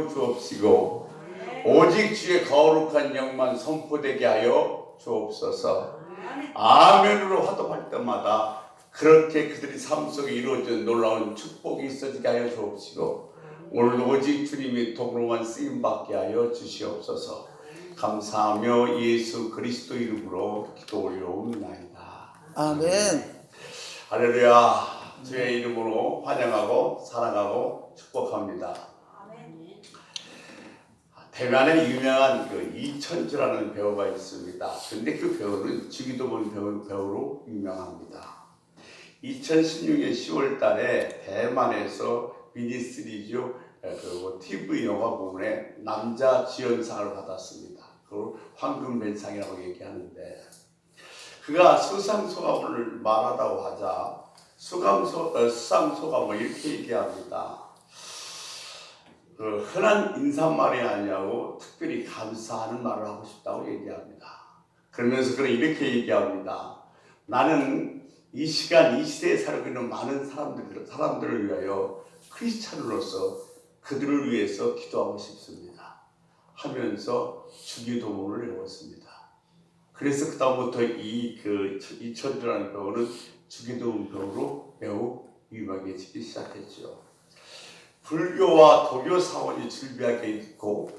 받고 주옵시고 오직 주의 거룩한 영만 선포되게 하여 주옵소서. 아멘으로 화답할 때마다 그렇게 그들의 삶 속에 이루어진 놀라운 축복이 있어지게 하여 주옵시고 오늘 오직 주님이 도구로만 쓰임받게 하여 주시옵소서. 감사하며 예수 그리스도 이름으로 기도 올려옵나이다. 아멘. 할렐루야. 주의 이름으로 환영하고 사랑하고 축복합니다. 대만에 유명한 그 이천주라는 배우가 있습니다. 근데 그 배우는 주기도문 배우로 유명합니다. 2016년 10월 달에 대만에서 미니시리즈 그 TV 영화 부문에 남자 주연상을 받았습니다. 그걸 황금벨상이라고 얘기하는데 그가 수상소감을 말하다고 하자 수상소감을 이렇게 얘기합니다. 그 흔한 인사말이 아니냐고 특별히 감사하는 말을 하고 싶다고 얘기합니다. 그러면서 그는 이렇게 얘기합니다. 나는 이 시간 이 시대에 살고 있는 많은 사람들을 위하여 크리스찬으로서 그들을 위해서 기도하고 싶습니다 하면서 주기도문을 외웠습니다. 그래서 그다음부터 이천주라는 배우는 주기도문 배우로 매우 유명해지기 시작했죠. 불교와 도교 사원이 즐비하게 있고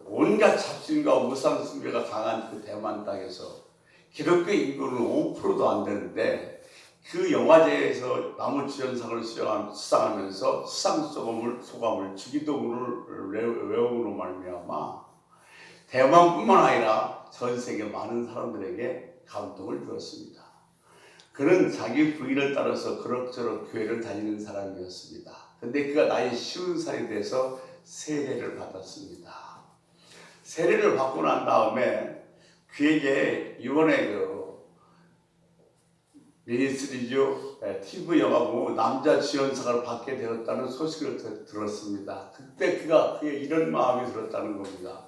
온갖 잡신과 우상 숭배가 강한 그 대만 땅에서 기독교 인구는 5%도 안 되는데 그 영화제에서 남우주연상을 수상하면서 수상소감을 주기도문을 외움으로 말미암아 대만뿐만 아니라 전 세계 많은 사람들에게 감동을 주었습니다. 그는 자기 부인을 따라서 그럭저럭 교회를 다니는 사람이었습니다. 근데 그가 나이 50살이 돼서 세례를 받았습니다. 세례를 받고 난 다음에 그에게 이번에 미니시리즈 TV 영화 보고 남자 주연상을 받게 되었다는 소식을 들었습니다. 그때 그게 이런 마음이 들었다는 겁니다.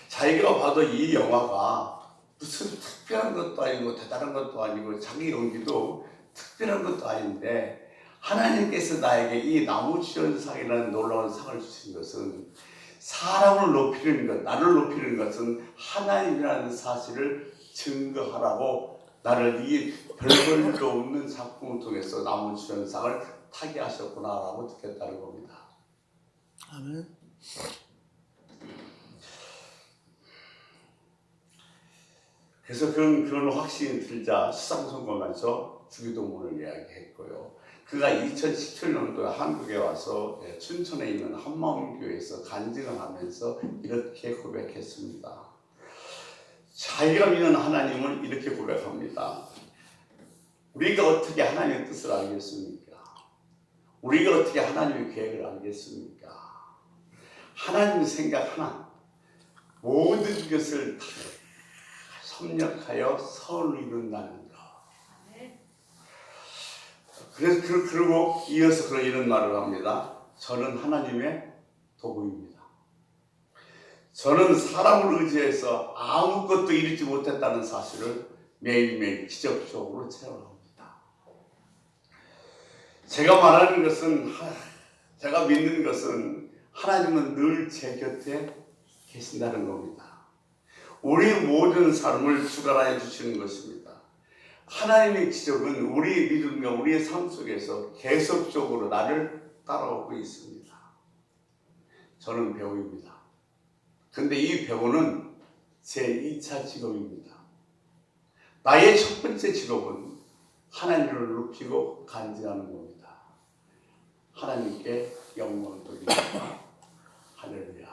자기가 봐도 이 영화가 무슨 특별한 것도 아니고 대단한 것도 아니고 자기 연기도 특별한 것도 아닌데 하나님께서 나에게 이 남우주연상이라는 놀라운 상을 주신 것은 사람을 높이는 것, 나를 높이는 것은 하나님이라는 사실을 증거하라고 나를 이 별볼일도 없는 작품을 통해서 남우주연상을 타게 하셨구나라고 느꼈다는 겁니다. 아멘. 그래서 그런 확신이 들자 수상소감에서 주기도문을 이야기했고요. 그가 2017년도에 한국에 와서 춘천에 있는 한마음교회에서 간증을 하면서 이렇게 고백했습니다. 자기가 믿는 하나님은 이렇게 고백합니다. 우리가 어떻게 하나님의 뜻을 알겠습니까? 우리가 어떻게 하나님의 계획을 알겠습니까? 하나님의 생각 하나, 모든 것을 다 섭렵하여 선을 이룬다는 것. 그리고 이어서 이런 말을 합니다. 저는 하나님의 도구입니다. 저는 사람을 의지해서 아무것도 이루지 못했다는 사실을 매일매일 기적적으로 체험합니다. 제가 말하는 것은, 제가 믿는 것은 하나님은 늘 제 곁에 계신다는 겁니다. 우리 모든 삶을 주관하여 주시는 것입니다. 하나님의 기적은 우리의 믿음과 우리의 삶 속에서 계속적으로 나를 따라오고 있습니다. 저는 배우입니다. 근데 이 배우는 제 2차 직업입니다. 나의 첫 번째 직업은 하나님을 높이고 간증하는 겁니다. 하나님께 영광을 돌립니다. 할렐루야.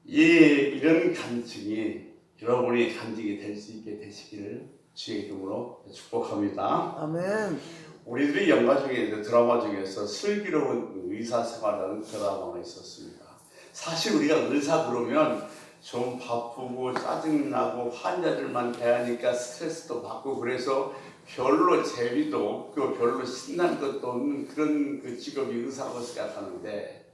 이런 간증이 여러분이 간증이 될 수 있게 되시기를 주의 이름으로 축복합니다. 아멘. 우리들이 영화 중에 드라마 중에서 슬기로운 의사생활이라는 드라마가 있었습니다. 사실 우리가 의사 그러면 좀 바쁘고 짜증나고 환자들만 대하니까 스트레스도 받고 그래서 별로 재미도 없고 별로 신나는 것도 없는 그런 그 직업이 의사라고 생각하는데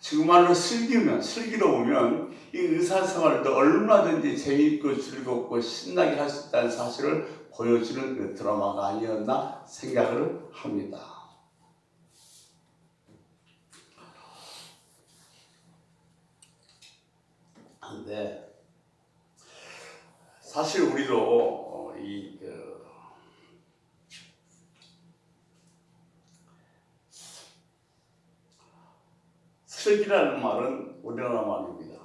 정말로 슬기로우면 이 의사생활도 얼마든지 재미있고 즐겁고 신나게 할 수 있다는 사실을 보여주는 그 드라마가 아니었나 생각을 합니다. 네. 사실 우리도 슬기라는 말은 우리나라 말입니다.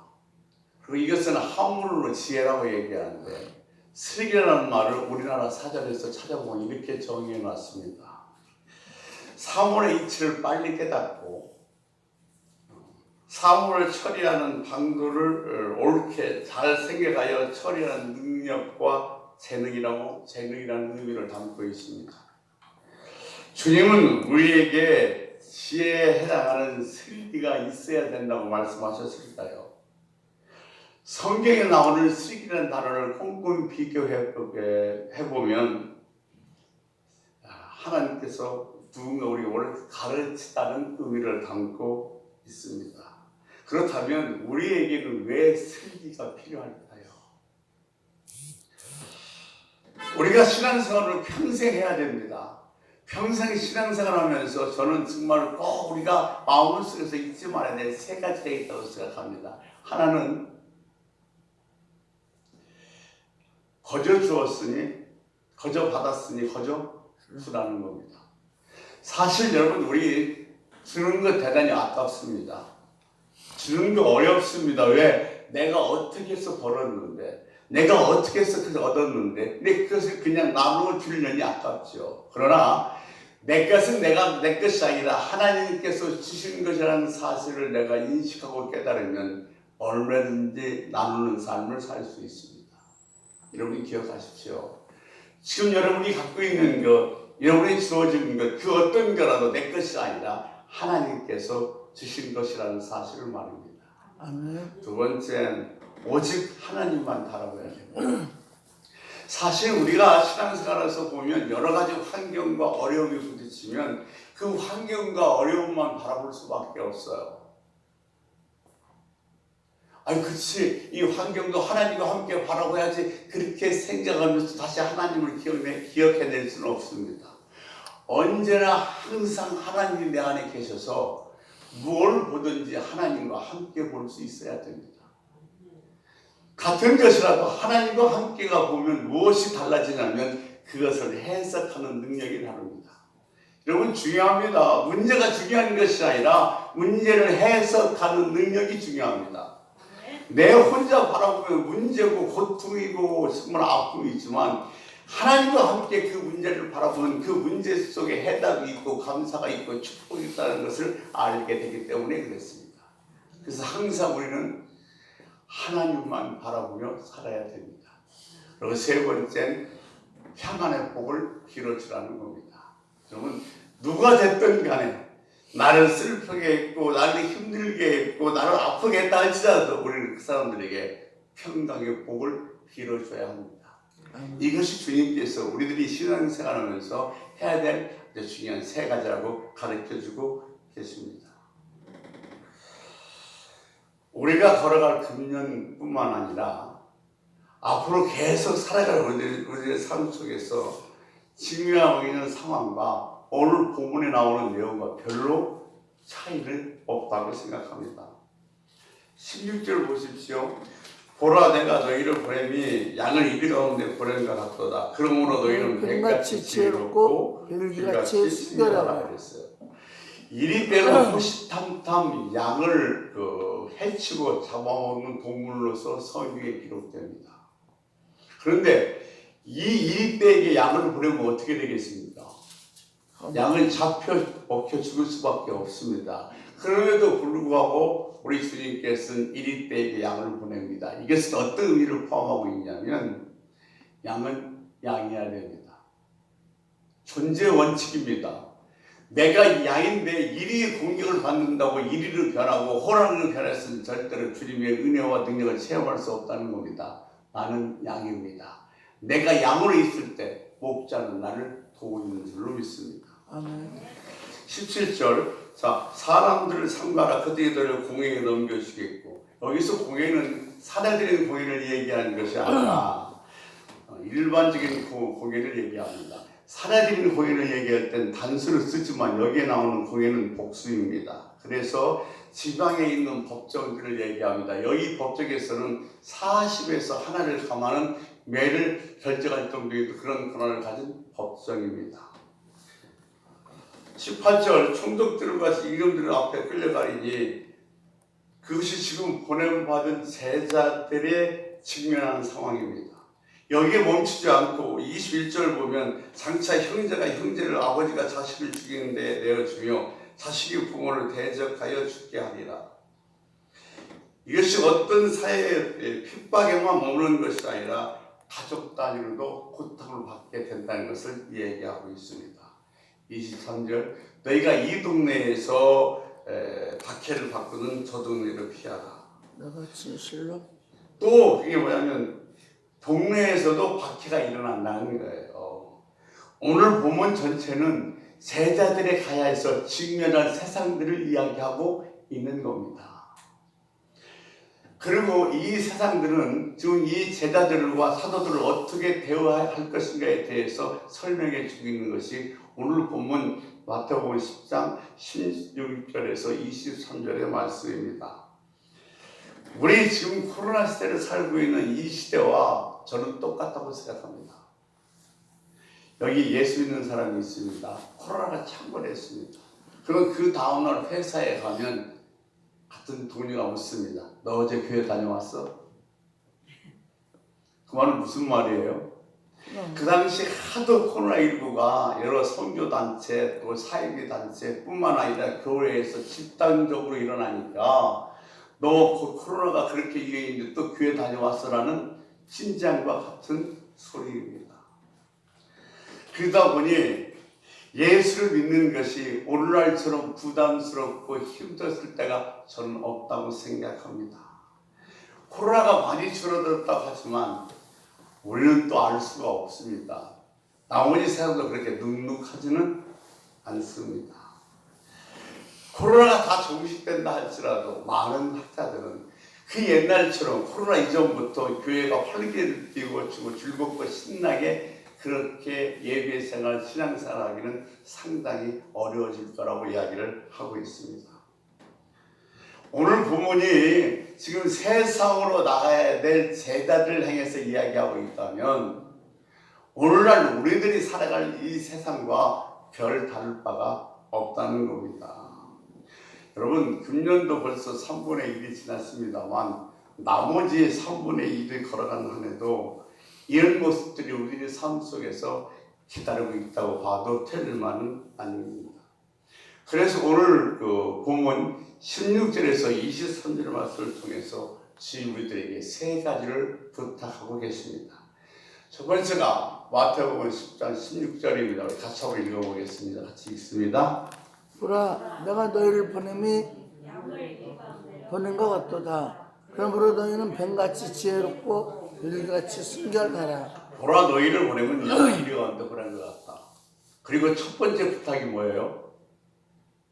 그리고 이것은 한문으로 지혜라고 얘기하는데 슬기라는 말을 우리나라 사전에서 찾아보면 이렇게 정의해 놨습니다. 사물의 이치를 빨리 깨닫고 사물을 처리하는 방도를 옳게 잘 생각하여 처리하는 능력과 재능이라는 의미를 담고 있습니다. 주님은 우리에게 지혜에 해당하는 슬기가 있어야 된다고 말씀하셨을까요? 성경에 나오는 슬기라는 단어를 꼼꼼히 비교해보면 하나님께서 누군가 우리를 가르치다는 의미를 담고 있습니다. 그렇다면 우리에게는 왜 슬기가 필요할까요? 우리가 신앙생활을 평생 해야 됩니다. 평생 신앙생활하면서 저는 정말 꼭 우리가 마음속에서 잊지 말아야 될 세 가지가 있다고 생각합니다. 하나는 거저 주었으니 거저 받았으니 거저 주라는 겁니다. 사실 여러분 우리 주는 것 대단히 아깝습니다. 주는 거 어렵습니다. 왜? 내가 어떻게 해서 벌었는데 내가 어떻게 해서 그걸 얻었는데 근데 그것을 그냥 나누어 주려니 아깝죠. 그러나 내 것은 내 것이 아니라 하나님께서 주신 것이라는 사실을 내가 인식하고 깨달으면 얼마든지 나누는 삶을 살 수 있습니다. 여러분이 기억하십시오. 지금 여러분이 갖고 있는 것, 여러분이 주어진 것, 그 어떤 거라도 내 것이 아니라 하나님께서 주신 것이라는 사실을 말합니다. 아멘. 두 번째는 오직 하나님만 바라봐야 됩니다. 사실 우리가 신앙생활에서 보면 여러 가지 환경과 어려움이 부딪히면 그 환경과 어려움만 바라볼 수밖에 없어요. 아니 그치, 이 환경도 하나님과 함께 바라봐야지 그렇게 생각하면서 다시 하나님을 기억해낼 수는 없습니다. 언제나 항상 하나님이 내 안에 계셔서 뭘 보든지 하나님과 함께 볼 수 있어야 됩니다. 같은 것이라도 하나님과 함께가 보면 무엇이 달라지냐면 그것을 해석하는 능력이 다릅니다. 여러분 중요합니다. 문제가 중요한 것이 아니라 문제를 해석하는 능력이 중요합니다. 내 혼자 바라보면 문제고 고통이고 정말 아픔이지만 하나님과 함께 그 문제를 바라보면 그 문제 속에 해답이 있고 감사가 있고 축복이 있다는 것을 알게 되기 때문에 그렇습니다. 그래서 항상 우리는 하나님만 바라보며 살아야 됩니다. 그리고 세 번째는 평안의 복을 빌어주라는 겁니다. 여러분 누가 됐든 간에 나를 슬프게 했고 나를 힘들게 했고 나를 아프게 했다 할지라도 우리는 그 사람들에게 평강의 복을 빌어줘야 합니다. 이것이 주님께서 우리들이 신앙생활하면서 해야 될 중요한 세 가지라고 가르쳐주고 계십니다. 우리가 걸어갈 금년뿐만 아니라 앞으로 계속 살아갈 우리의 삶 속에서 직면하고 있는 상황과 오늘 본문에 나오는 내용과 별로 차이는 없다고 생각합니다. 16절 보십시오. 보라 내가 너희를 보냄이 양을 이리 가운데 보낸 것 같도다. 그러므로 너희는 뱀같이 지혜롭고 빌같이 순결하라 그랬어요. 이리 때는 호시탐탐 양을 해치고 잡아먹는 동물로서 성경에 기록됩니다. 그런데 이 이리 때에게 양을 보내면 어떻게 되겠습니까? 양은 잡혀 먹혀 죽을 수밖에 없습니다. 그럼에도 불구하고 우리 주님께서는 이리 때에게 양을 보냅니다. 이것은 어떤 의미를 포함하고 있냐면 양은 양이어야 됩니다. 존재 원칙입니다. 내가 양인데 이리 공격을 받는다고 이리로 변하고 호랑이로 변했으면 절대로 주님의 은혜와 능력을 체험할 수 없다는 겁니다. 나는 양입니다. 내가 양으로 있을 때 목자는 나를 도우는 줄로 믿습니다. 아멘. 17절 자 사람들을 삼가라 그들을 공회에 넘겨주겠고 여기서 공회는 사내들인 공회를 얘기하는 것이 아니라 일반적인 공회를 얘기합니다. 사내들인 공예를 얘기할 땐 단수를 쓰지만 여기에 나오는 공예는 복수입니다. 그래서 지방에 있는 법정들을 얘기합니다. 여기 법정에서는 40에서 하나를 감하는 매를 결정할 정도의 그런 권한을 가진 법정입니다. 18절 총독들과 이름들 앞에 끌려가리니 그것이 지금 보냄받은 제자들의 직면하는 상황입니다. 여기에 멈추지 않고 21절 보면 장차 형제가 형제를 아버지가 자식을 죽이는 데 내어주며 자식이 부모를 대적하여 죽게 하리라. 이것이 어떤 사회의 핍박에만 머무는 것이 아니라 가족 단위로도 고통을 받게 된다는 것을 얘기하고 있습니다. 23절 너희가 이 동네에서 박해를 받고는 저 동네를 피하라. 내가 진실로 또 이게 뭐냐면 동네에서도 박해가 일어난다는 거예요. 오늘 본문 전체는 제자들의 가야에서 직면한 세상들을 이야기하고 있는 겁니다. 그리고 이 세상들은 지금 이 제자들과 사도들을 어떻게 대화할 것인가에 대해서 설명해 주고 있는 것이 오늘 본문 마태복음 10장 16절에서 23절의 말씀입니다. 우리 지금 코로나 시대를 살고 있는 이 시대와 저는 똑같다고 생각합니다. 여기 예수 믿는 사람이 있습니다. 코로나가 창궐했습니다. 그럼 그 다음날 회사에 가면 같은 동료가 묻습니다. 너 어제 교회 다녀왔어? 그 말은 무슨 말이에요? 그 당시 하도 코로나19가 여러 선교단체 또 사회단체 뿐만 아니라 교회에서 집단적으로 일어나니까 너 코로나가 그렇게 유행인데 또 교회 다녀왔어라는 진장과 같은 소리입니다. 그러다 보니 예수를 믿는 것이 오늘날처럼 부담스럽고 힘들었을 때가 저는 없다고 생각합니다. 코로나가 많이 줄어들었다고 하지만 우리는 또 알 수가 없습니다. 나머지 세상도 그렇게 눅눅하지는 않습니다. 코로나가 다 종식된다 할지라도 많은 학자들은 그 옛날처럼 코로나 이전부터 교회가 활기를 띠고 즐겁고 신나게 그렇게 예배생활, 신앙생활 하기는 상당히 어려워질 거라고 이야기를 하고 있습니다. 오늘 본문이 지금 세상으로 나가야 될 제자들을 향해서 이야기하고 있다면 오늘날 우리들이 살아갈 이 세상과 별 다를 바가 없다는 겁니다. 여러분, 금년도 벌써 3분의 1이 지났습니다만 나머지 3분의 1을 걸어가는 한 해도 이런 모습들이 우리의 삶 속에서 기다리고 있다고 봐도 틀릴 만은 아닙니다. 그래서 오늘 그 본문 16절에서 23절 말씀을 통해서 주님 우리들에게 세 가지를 부탁하고 계십니다. 첫 번째가 마태복음 10장 16절입니다. 우리 같이 한번 읽어보겠습니다. 같이 읽습니다. 보라 내가 너희를 보낸 것 같도다. 그러므로 너희는 뱀같이 지혜롭고 비둘기같이 순결하라. 보라 너희를 보내면 이리 가운데 보낸 것 같다. 그리고 첫 번째 부탁이 뭐예요?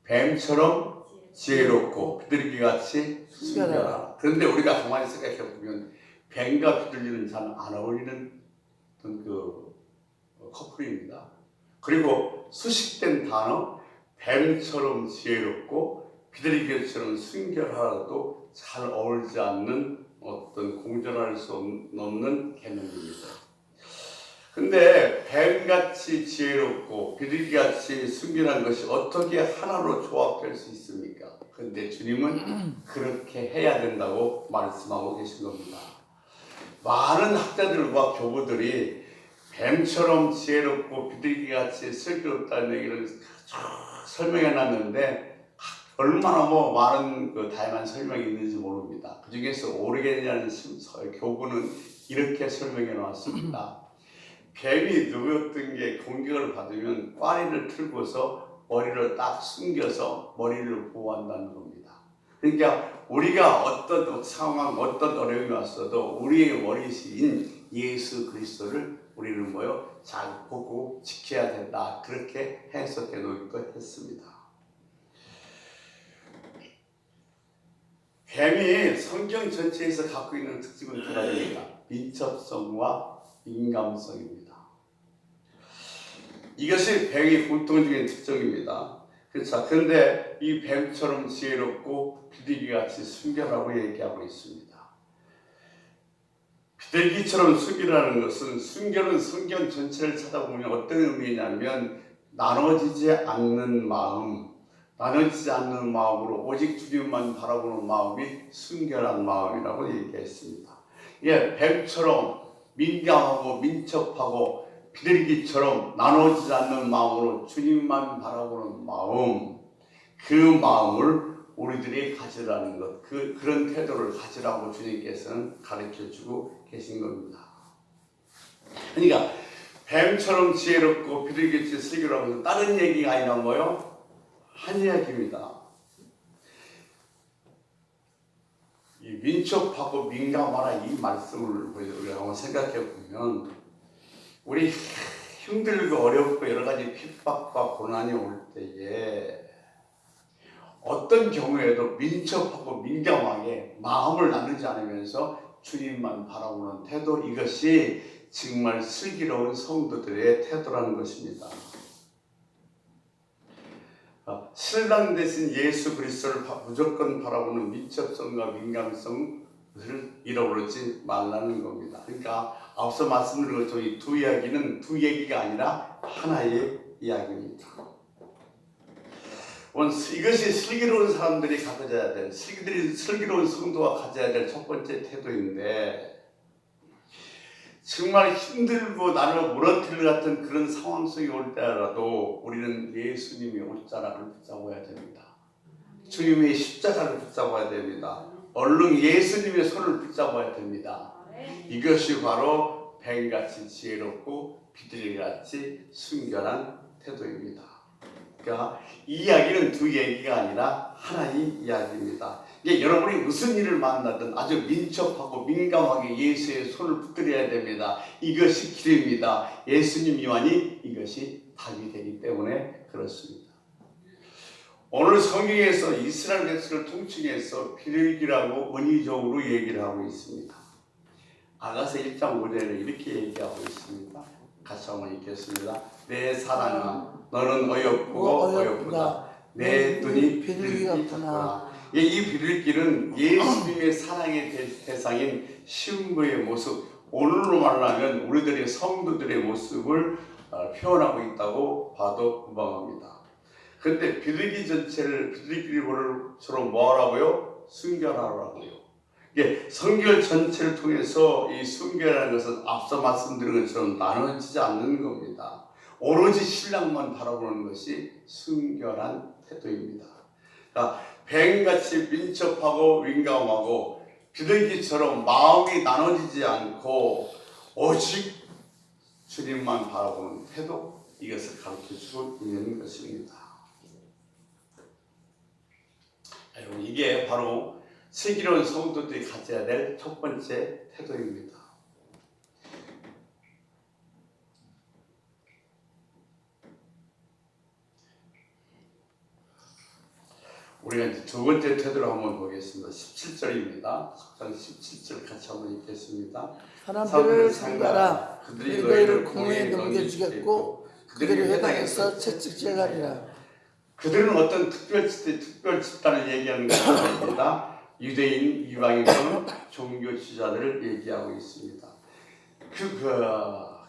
뱀처럼 지혜롭고 비둘기같이 순결하라. 그런데 우리가 가만히 생각해 보면 뱀과 비둘기는 잘 안 어울리는 그 커플입니다. 그리고 수식된 단어 뱀처럼 지혜롭고 비둘기처럼 순결하라도 잘 어울리지 않는 어떤 공존할 수 없는 개념입니다. 근데 뱀같이 지혜롭고 비둘기같이 순결한 것이 어떻게 하나로 조합될 수 있습니까? 그런데 주님은 그렇게 해야 된다고 말씀하고 계신 겁니다. 많은 학자들과 교부들이 뱀처럼 지혜롭고 비둘기같이 슬기롭다는 얘기를 쭉 설명해 놨는데 얼마나 많은 그 다양한 설명이 있는지 모릅니다. 그 중에서 오르겐이라는 교부는 이렇게 설명해 놨습니다. 뱀이 누웠던 게 공격을 받으면 꽈리를 틀고서 머리를 딱 숨겨서 머리를 보호한다는 겁니다. 그러니까 우리가 어떤 상황, 어떤 어려움이 왔어도 우리의 머리신 예수 그리스도를 우리는 잘 보고 지켜야 된다. 그렇게 해석해 놓기도 했습니다. 뱀이 성경 전체에서 갖고 있는 특징은 두 가지입니다. 민첩성과 민감성입니다. 이것이 뱀의 공통적인 특징입니다. 그렇죠. 그런데 이 뱀처럼 지혜롭고 비둘기같이 순결하고 얘기하고 있습니다. 비둘기처럼 순결하는 것은 순결은 성경 전체를 찾아보면 어떤 의미냐면 나눠지지 않는 마음, 나눠지지 않는 마음으로 오직 주님만 바라보는 마음이 순결한 마음이라고 얘기했습니다. 이게 뱀처럼 민감하고 민첩하고 비둘기처럼 나눠지지 않는 마음으로 주님만 바라보는 마음, 그 마음을 우리들이 가지라는 것, 그런 태도를 가지라고 주님께서는 가르쳐주고 계신 겁니다. 그러니까 뱀처럼 지혜롭고 비둘기같이 슬기로운 다른 얘기가 아니라 뭐요? 한 이야기입니다. 이 민첩하고 민감하라 이 말씀을 우리가 한번 생각해 보면 우리 힘들고 어렵고 여러 가지 핍박과 고난이 올 때에 어떤 경우에도 민첩하고 민감하게 마음을 나누지 않으면서 주님만 바라보는 태도, 이것이 정말 슬기로운 성도들의 태도라는 것입니다. 신랑 대신 예수 그리스도를 무조건 바라보는 민첩성과 민감성을 잃어버리지 말라는 겁니다. 그러니까 앞서 말씀드린 것처럼 이 두 이야기는 두 얘기가 아니라 하나의 이야기입니다. 이것이 슬기로운 사람들이 가져야 될, 슬기로운 성도가 가져야 될 첫 번째 태도인데, 정말 힘들고 나를 무너뜨릴 같은 그런 상황 속에 올 때라도 우리는 예수님의 옷자락을 붙잡아야 됩니다. 주님의 십자가를 붙잡아야 됩니다. 얼른 예수님의 손을 붙잡아야 됩니다. 이것이 바로 뱀같이 지혜롭고 비둘기같이 순결한 태도입니다. 그러니까 이 이야기는 두 얘기가 아니라 하나의 이야기입니다. 이게 여러분이 무슨 일을 만나든 아주 민첩하고 민감하게 예수의 손을 붙들어야 됩니다. 이것이 길입니다. 예수님이만이 이것이 답이 되기 때문에 그렇습니다. 오늘 성경에서 이스라엘 백성을 통칭해서 비둘기라고 은유적으로 얘기를 하고 있습니다. 아가서 1장 5절에 이렇게 얘기하고 있습니다. 같이 한번 읽겠습니다. 내 사랑아 너는 어여쁘고 어여쁘다. 내 눈이 비둘기 같구나. 이 비둘기는 예수님의 사랑의 대상인 신부의 모습, 오늘로 말하면 우리들의 성도들의 모습을 표현하고 있다고 봐도 무방합니다. 그런데 비둘기 전체를 비둘기처럼 뭐하라고요? 순결하라고요. 성결 전체를 통해서 이 순결이라는 것은 앞서 말씀드린 것처럼 나눠지지 않는 겁니다. 오로지 신랑만 바라보는 것이 순결한 태도입니다. 그러니까 뱀같이 민첩하고 민감하고 비둘기처럼 마음이 나눠지지 않고 오직 주님만 바라보는 태도, 이것을 가르쳐주고 있는 것입니다. 여러분, 이게 바로 슬기로운 성도들이 가져야 될 첫 번째 태도입니다. 우리가 이제 두 번째 태도를 한번 보겠습니다. 17절입니다. 17절 같이 한번 읽겠습니다. 사람들을 상대하라. 그들이 너희를 공회에 넘겨주겠고 그들이 회당에서 채찍질하리라. 그들은 어떤 특별 집단을 얘기하는 것이 아닙니다. 유대인, 이방인 등 종교 지도자들을 얘기하고 있습니다.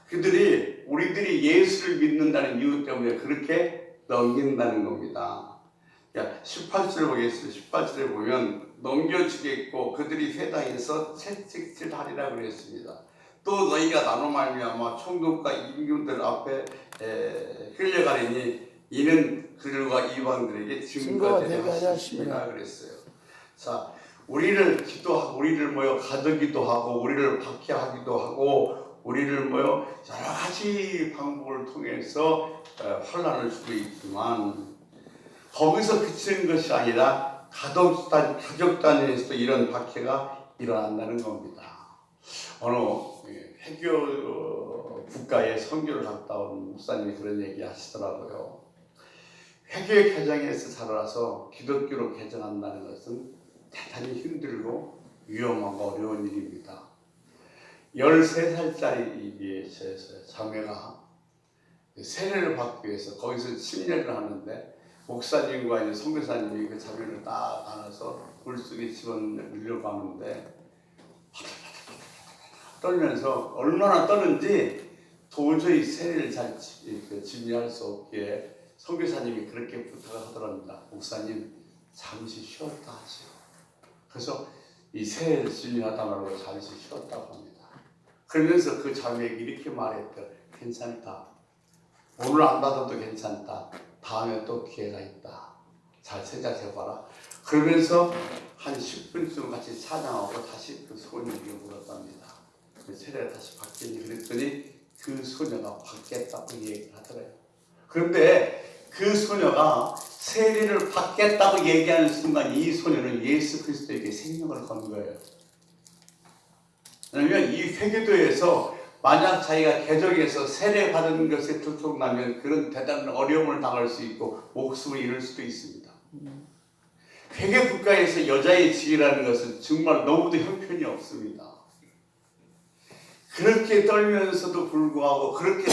그들이 우리들이 예수를 믿는다는 이유 때문에 그렇게 넘긴다는 겁니다. 18절 보겠습니다. 18절에 보면 넘겨주겠고 그들이 회당에서 채찍질하리라 그랬습니다. 또 너희가 나눠 말미암아 총독과 임금들 앞에 끌려가리니 이는 그들과 이방들에게 증거가 되게 하심이라 그랬어요. 자, 우리를 기도하고 우리를 모여 가두기도 하고 우리를 박해하기도 하고 우리를 모여 여러 가지 방법을 통해서 환난을 주고 있지만 거기서 그치는 것이 아니라 가족 단위에서도 이런 박해가 일어난다는 겁니다. 어느 회교 국가에 선교를 갔다 온 목사님이 그런 얘기 하시더라고요. 회교의 가정에서 자라서 기독교로 개정한다는 것은 대단히 힘들고 위험하고 어려운 일입니다. 13살짜리 자매가 세례를 받기 위해서 거기서 침례를 하는데 목사님과 이제 선교사님이 그 자비를 딱 안아서 물속에 집어넣으려고 하는데 떨면서 얼마나 떠는지 도저히 세례를 잘 진리할 수 없기에 선교사님이 그렇게 부탁을 하더랍니다. 목사님 잠시 쉬었다 하시오. 그래서 이 세례를 진리하다 말고 잠시 쉬었다고 합니다. 그러면서 그 자매에게 이렇게 말했대요. 괜찮다. 오늘 안 받아도 괜찮다. 다음에 또 기회가 있다. 잘 생각해봐라. 그러면서 한 10분쯤 같이 찬양하고 다시 그 소녀에게 물었답니다. 그 세례를 다시 받겠니? 그랬더니 그 소녀가 받겠다고 얘기를 하더래요. 그런데 그 소녀가 세례를 받겠다고 얘기하는 순간 이 소녀는 예수 그리스도에게 생명을 건 거예요. 왜냐하면 이 회계도에서 만약 자기가 개종해서 세례 받은 것에 들통나면 그런 대단한 어려움을 당할 수 있고 목숨을 잃을 수도 있습니다. 회계 국가에서 여자의 직이라는 것은 정말 너무도 형편이 없습니다. 그렇게 떨면서도 불구하고 그렇게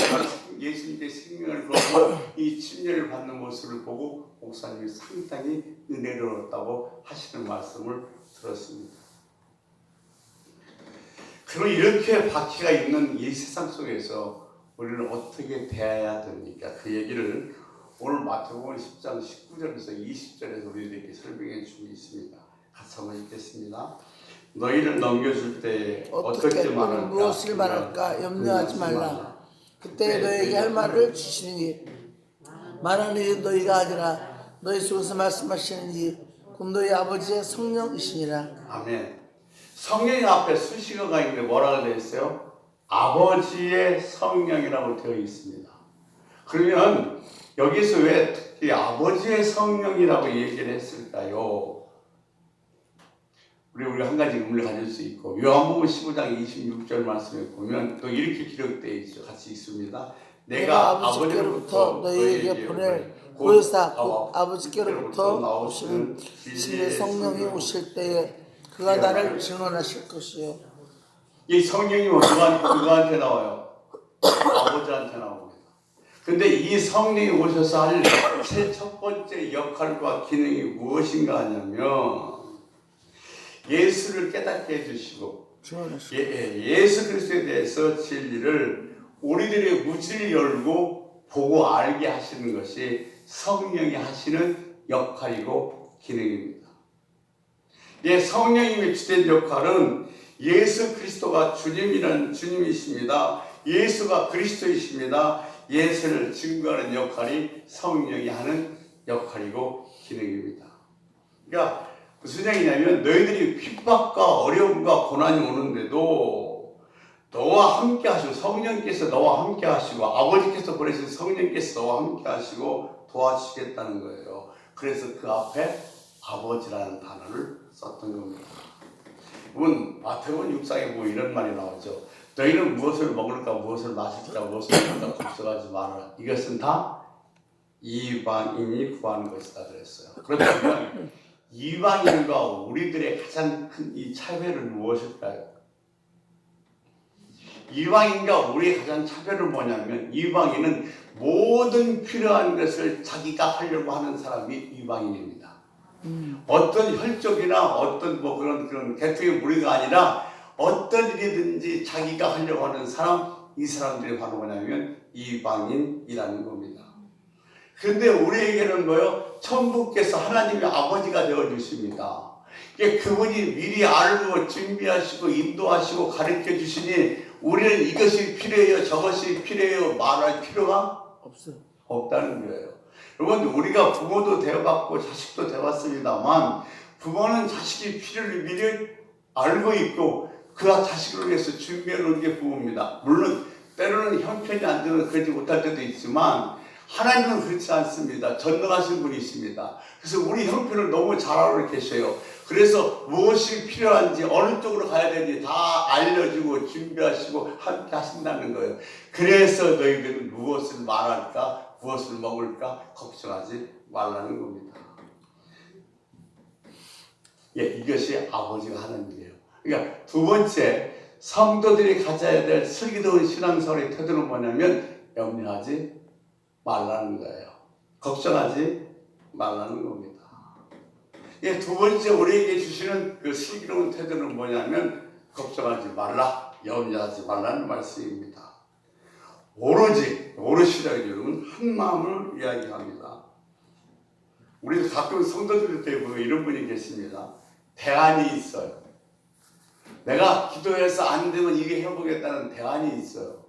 예수님께 생명을 걸고 이 침례를 받는 모습을 보고 목사님이 상당히 은혜를 얻었다고 하시는 말씀을 들었습니다. 그럼 이렇게 바퀴가 있는 이 세상 속에서 우리는 어떻게 대해야 됩니까? 그 얘기를 오늘 마태복음 10장 19절에서 20절에서 우리들에게 설명해 주고 있습니다. 같이 한번 읽겠습니다. 너희를 넘겨줄 때 어떻게 말할까? 무엇을 말할까? 염려하지 말라. 그때 너희에게 할 말을 주시니 말하는 이 너희가 아니라 너희 속에서 말씀하시는 이 곧 너희 아버지의 성령이시니라. 아멘. 성령이 앞에 수식어가 있는데 뭐라고 되어 있어요? 아버지의 성령이라고 되어 있습니다. 그러면 여기서 왜 특히 아버지의 성령이라고 얘기를 했을까요? 우리 한 가지 의문을 가질 수 있고 요한복음 15장 26절 말씀에 보면 또 이렇게 기록되어 있죠. 같이 있습니다. 내가 아버지로부터 너희에게 보낼 보혜사 곧 아버지께로부터 오시는 진리의 성령이 오실 때에 그가 나를 증언하실 것이요. 이 성령이 누구한테 나와요? 아버지한테 나옵니다. 근데 이 성령이 오셔서 할 첫 번째 역할과 기능이 무엇인가 하냐면 예수를 깨닫게 해주시고 예수 그리스도에 대해서 진리를 우리들의 무지를 열고 보고 알게 하시는 것이 성령이 하시는 역할이고 기능입니다. 성령님의 주된 역할은 예수 그리스도가 주님이십니다. 예수가 그리스도이십니다. 예수를 증거하는 역할이 성령이 하는 역할이고 기능입니다. 그러니까 무슨 얘기냐면 너희들이 핍박과 어려움과 고난이 오는데도 너와 함께 하시고 성령께서 너와 함께 하시고 아버지께서 보내신 성령께서 너와 함께 하시고 도와주시겠다는 거예요. 그래서 그 앞에 아버지라는 단어를 썼던 겁니다. 여러분 마태복음 6장에 뭐 이런 말이 나오죠. 너희는 무엇을 먹을까 무엇을 마실까 무엇을 먹을까 걱정하지 말아라. 이것은 다 이방인이 구하는 것이다 그랬어요. 그렇다면 이방인과 우리들의 가장 큰 이 차별은 무엇일까요? 이방인과 우리의 가장 차별은 뭐냐면 이방인은 모든 필요한 것을 자기가 하려고 하는 사람이 이방인입니다. 어떤 혈족이나 어떤 뭐 그런 계통의 무리가 아니라 어떤 일이든지 자기가 하려고 하는 사람, 이 사람들이 바로 뭐냐면 이방인이라는 겁니다. 그런데 우리에게는 뭐요? 천부께서 하나님의 아버지가 되어 주십니다. 그분이 미리 알고 준비하시고 인도하시고 가르쳐 주시니 우리는 이것이 필요해요, 저것이 필요해요 말할 필요가 없다는 거예요. 여러분 우리가 부모도 되어봤고 자식도 되어봤습니다만 부모는 자식이 필요를 미리 알고 있고 그가 자식을 위해서 준비해 놓은 게 부모입니다. 물론 때로는 형편이 안 되면 그러지 못할 때도 있지만 하나님은 그렇지 않습니다. 전능하신 분이십니다. 그래서 우리 형편을 너무 잘 알고 계셔요. 그래서 무엇이 필요한지 어느 쪽으로 가야 되는지 다 알려주고 준비하시고 함께 하신다는 거예요. 그래서 너희들은 무엇을 말할까 무엇을 먹을까 걱정하지 말라는 겁니다. 이것이 아버지가 하는 일이에요. 그러니까 두 번째 성도들이 가져야 될 슬기로운 신앙생활의 태도는 뭐냐면 염려하지 말라는 거예요. 걱정하지 말라는 겁니다. 예, 두 번째 우리에게 주시는 그 슬기로운 태도는 뭐냐면 걱정하지 말라, 염려하지 말라는 말씀입니다. 오롯이라고 여러분 한 마음을 이야기합니다. 우리도 가끔 성도들 때 보면 이런 분이 계십니다. 대안이 있어요. 내가 기도해서 안 되면 이게 해보겠다는 대안이 있어요.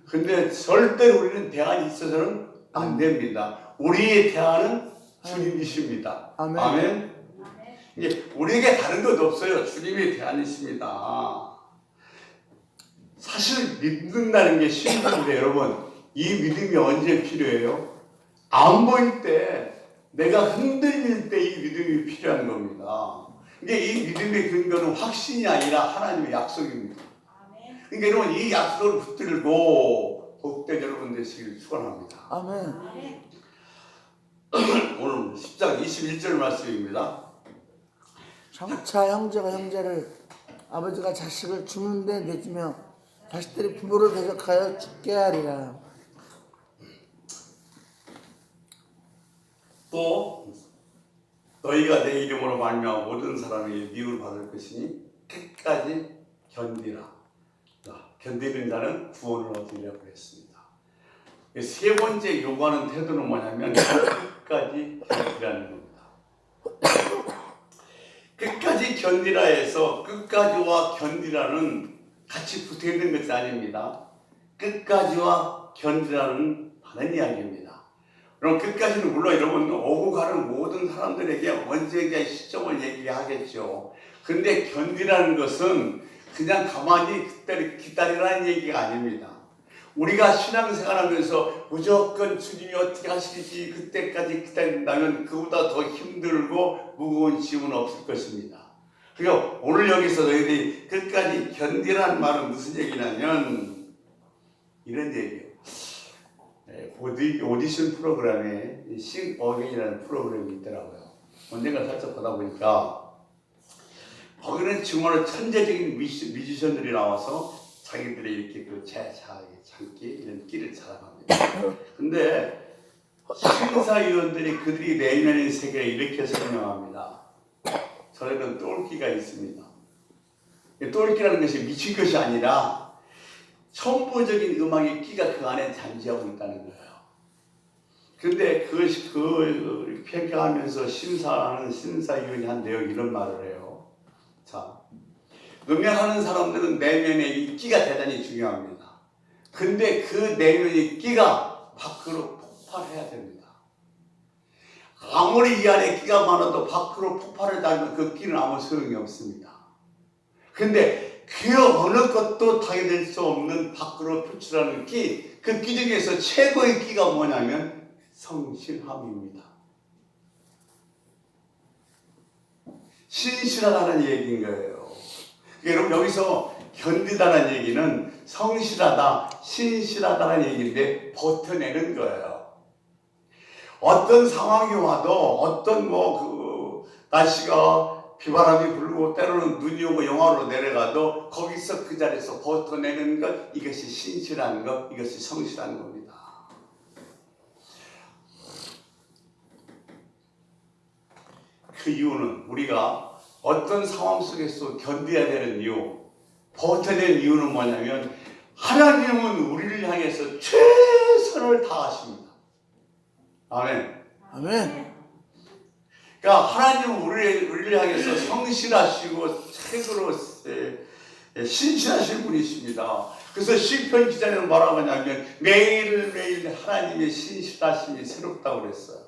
근데 절대로 우리는 대안이 있어서는 안 됩니다. 우리의 대안은 주님이십니다. 아멘. 아멘. 이게 우리에게 다른 것 없어요. 주님의 대안이십니다. 사실 믿는다는 게 쉬운 건데 여러분, 이 믿음이 언제 필요해요? 안 보일 때, 내가 흔들릴 때 이 믿음이 필요한 겁니다. 이게 이 믿음의 근거는 확신이 아니라 하나님의 약속입니다. 그러니까 여러분 이 약속을 붙들고 복된 여러분 되시길 축원합니다. 아멘. 오늘 10장 21절 말씀입니다. 장차 형제가 형제를 아버지가 자식을 죽는데 내주며 자식들이 부모를 대적하여 죽게 하리라. 또 너희가 내 이름으로 말미암아 모든 사람에게 미움을 받을 것이니 끝까지 견디라. 견디는 자는 구원을 얻으리라고 했습니다. 세 번째 요구하는 태도는 뭐냐면 끝까지 견디라는 겁니다. 끝까지 견디라 해서 끝까지와 견디라는 같이 붙어 있는 것이 아닙니다. 끝까지와 견디라는 다른 이야기입니다. 그럼 끝까지는 물론 여러분 오고 가는 모든 사람들에게 언제가 시점을 얘기하겠죠. 근데 견디라는 것은 그냥 가만히 기다리라는 얘기가 아닙니다. 우리가 신앙생활하면서 무조건 주님이 어떻게 하실지 그때까지 기다린다면 그보다 더 힘들고 무거운 짐은 없을 것입니다. 그리고 오늘 여기서 너희들이 끝까지 견디라는 말은 무슨 얘기냐면 이런 얘기예요. 오디션 프로그램에 싱 어게인이라는 프로그램이 있더라고요. 언젠가 살짝 보다 보니까 거기는 정말 천재적인 뮤지션들이 나와서 자기들이 이렇게 그 참기 이런 끼를 자랑합니다. 근데 심사위원들이 그들이 내면의 세계를 이렇게 설명합니다. 저에는 똘끼가 있습니다. 똘끼라는 것이 미친 것이 아니라 천부적인 음악의 끼가 그 안에 잠재하고 있다는 거예요. 그런데 그 평가하면서 심사하는 심사위원이 한 내용 이런 말을 해요. 자, 음악하는 사람들은 내면의 이 끼가 대단히 중요합니다. 근데 그 내면의 끼가 밖으로 폭발해야 됩니다. 아무리 이 안에 끼가 많아도 밖으로 폭발을 달면 그 끼는 아무 소용이 없습니다. 근데 그 어느 것도 당해낼 수 없는 밖으로 표출하는 끼, 그 끼 중에서 최고의 끼가 뭐냐면 성실함입니다. 신실하다는 얘기인 거예요. 여러분 여기서 견디다는 얘기는 성실하다, 신실하다는 얘기인데 버텨내는 거예요. 어떤 상황이 와도 어떤 날씨가 비바람이 불고 때로는 눈이 오고 영하로 내려가도 거기서 그 자리에서 버텨내는 것, 이것이 신실한 것, 이것이 성실한 겁니다. 그 이유는 우리가 어떤 상황 속에서 견뎌야 되는 이유, 버텨낸 이유는 뭐냐면 하나님은 우리를 향해서 최선을 다하십니다. 아멘. 아멘. 그러니까 하나님은 우리를 향해서 성실하시고 최고로 신실하신 분이십니다. 그래서 시편 기자는 뭐라고 하냐면 매일매일 하나님의 신실하심이 새롭다고 그랬어요.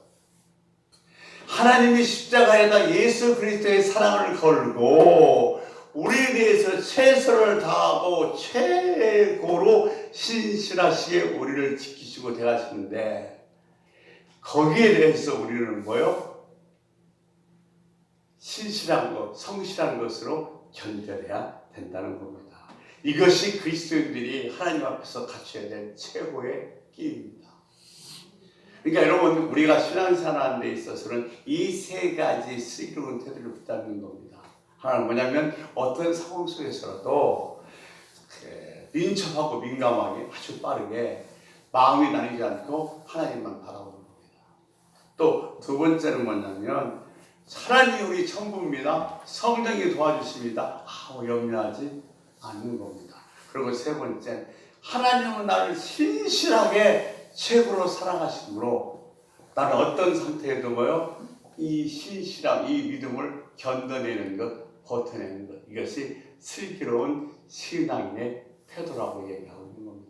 하나님이 십자가에다 예수 그리스도의 사랑을 걸고 우리에 대해서 최선을 다하고 최고로 신실하시게 우리를 지키시고 대하시는데 거기에 대해서 우리는 뭐요? 신실한 것, 성실한 것으로 견뎌내야 된다는 겁니다. 이것이 그리스도인들이 하나님 앞에서 갖춰야 될 최고의 끼입니다. 그러니까 여러분 우리가 신앙생활하는 데 있어서는 이 세 가지 슬기로운 태도를 붙잡는 겁니다. 하나는 뭐냐면 어떤 상황 속에서라도 민첩하고 민감하게 아주 빠르게 마음이 나뉘지 않고 하나님만 바라보는 겁니다. 또 두 번째는 뭐냐면 하나님이 우리 전부입니다. 성령이 도와주십니다. 하고 염려하지 않는 겁니다. 그리고 세 번째, 하나님은 나를 신실하게 최고로 사랑하심으로 나는 어떤 상태에도 이 신실함, 이 믿음을 견뎌내는 것, 버텨내는 것, 이것이 슬기로운 신앙의 태도라고 얘기하고 있는 겁니다.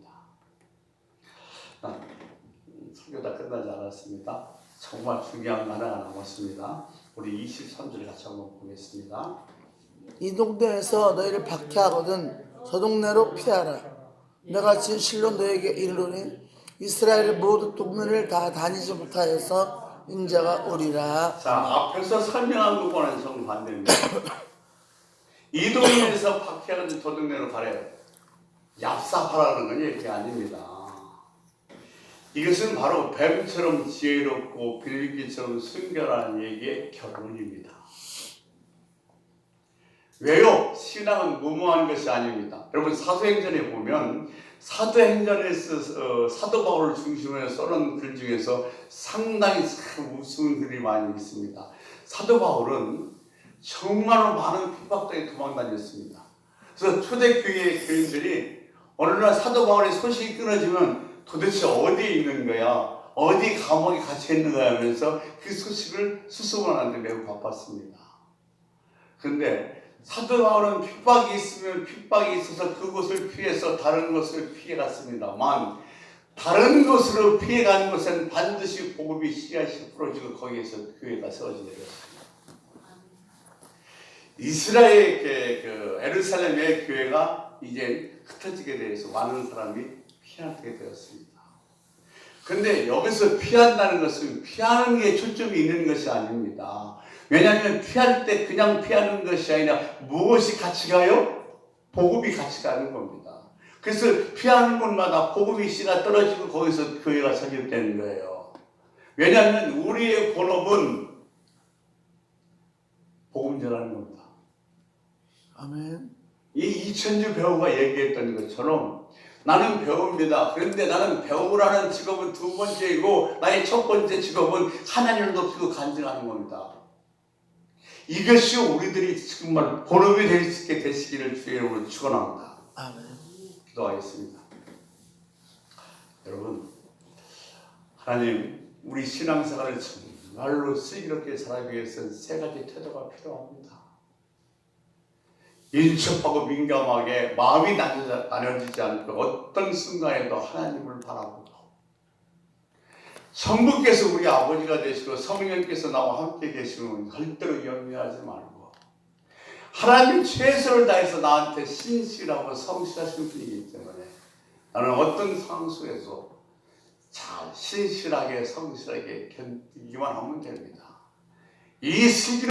설교 다 끝나지 않았습니다. 정말 중요한 거 하나가 남았습니다. 우리 23절 같이 한번 보겠습니다. 이 동네에서 너희를 박해하거든 저 동네로 피하라. 내가 진실로 너에게 이르노니 이스라엘 모두 동네를 다 다니지 못하여서 인자가 오리라. 자, 앞에서 설명한 것과는 정반대입니다. 이 동네에서 박해하거든 저 동네로 가래요. 얍삽하라는 건 이렇게 아닙니다. 이것은 바로 뱀처럼 지혜롭고 빌기처럼 순결한 얘기의 결론입니다. 왜요? 신앙은 무모한 것이 아닙니다. 여러분 사도행전에 보면 사도행전에서 사도 바울을 중심으로 써놓은 글 중에서 상당히 참 우스운 글이 많이 있습니다. 사도 바울은 정말로 많은 핍박당에 도망다녔습니다. 그래서 초대교회의 교인들이 어느 날 사도 바울의 소식이 끊어지면 도대체 어디에 있는 거야? 어디 감옥에 갇혀 있는 거야? 하면서 그 소식을 수소문하는데 매우 바빴습니다. 그런데 사도 바울은 핍박이 있으면 핍박이 있어서 그곳을 피해서 다른 곳을 피해갔습니다만 다른 곳으로 피해간 곳은 반드시 복음이 씨앗이 풀어지고 거기에서 교회가 세워지게 되었습니다. 이스라엘 에루살렘의 교회가 이제 흩어지게 되어서 많은 사람이 피하게 되었습니다. 그런데 여기서 피한다는 것은 피하는 게 초점이 있는 것이 아닙니다. 왜냐하면 피할 때 그냥 피하는 것이 아니라 무엇이 같이 가요? 복음이 같이 가는 겁니다. 그래서 피하는 곳마다 복음의 씨가 떨어지고 거기서 교회가 설립되는 거예요. 왜냐하면 우리의 본업은 복음 전하는 겁니다. 아멘. 이 이천주 배우가 얘기했던 것처럼 나는 배우입니다. 그런데 나는 배우라는 직업은 두 번째이고 나의 첫 번째 직업은 하나님을 높이고 간증하는 겁니다. 이것이 우리들이 정말 본업이 될 수 있게 되시기를 주의 이름으로 축원합니다. 아멘. 기도하겠습니다. 여러분, 하나님 우리 신앙생활을 정말로 슬기롭게 살아가기 위해서는 세 가지 태도가 필요합니다. 인척하고 민감하게 마음이 나눠지지 않고 어떤 순간에도 하나님을 바라보고 성부께서 우리 아버지가 되시고 성령께서 나와 함께 계시면 절대로 염려하지 말고 하나님 최선을 다해서 나한테 신실하고 성실하신 분이기 때문에 나는 어떤 상황 속에서 잘 신실하게 성실하게 견디기만 하면 됩니다. 이 슬기